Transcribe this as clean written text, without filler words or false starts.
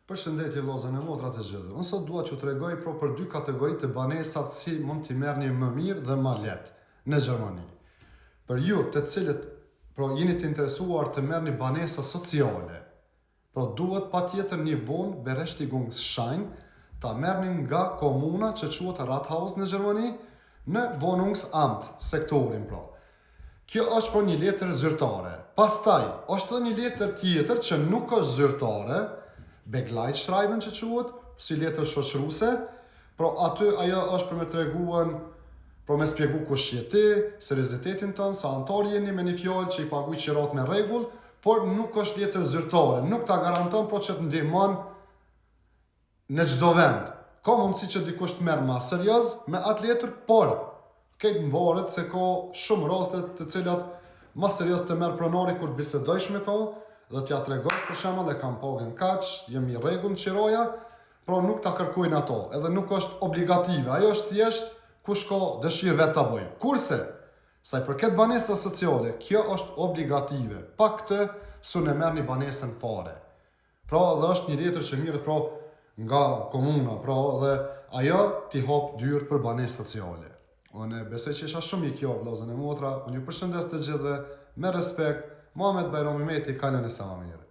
Përshëndetje vëllezër e motra të gjithë. Unë sot dua t'ju tregoj për dy kategori të banesat si mund t'i merrni më mirë dhe më lehtë në Gjermani. Për ju të cilët jeni të interesuar të merrni banesa sociale, duhet patjetër një vonë Berechtigungsschein ta merrni nga komuna që quhet Rathaus në Gjermani në Wohnungsamt sektorin Kjo është një letër zyrtare. Pastaj është edhe një letër tjetër që nuk është zyrtare, Begleitschreiben që quhet, si letër shoqëruese, aty ajo është për me treguar, për me spjegu kush je ti, seriozitetin tënd, sa antar jeni me një fjalë që i paguaj qirat me rregull, por nuk është letër zyrtare, nuk ta garanton që të ndihmon në çdo vend. Ka mundësi që dikush të merr më serioz me atë letër, por këtë më varet se ka shumë raste të cilat më serioz të merr pronari kur bisedojsh me to, dhe t'ja tregosh për shembull e kam pagën kaq, jam i rregull në qiroja, nuk ta kërkojnë ato, edhe nuk është obligative, ajo është thjesht kush ka dëshirë vetë ta bëjë. Kurse, sa i përket banesave sociale, kjo është obligative. Pa këtë s'u ne merrni banesën fare. Dhe është një letër që mirët nga komuna, dhe ajo t'i hap dyert për banesë sociale. Unë besoj që isha shumë i kjo vëllezër e motra, unë ju përshëndes të gjithëve me respekt. Muhammed Bajrami Meti, kalën e sa më mirë.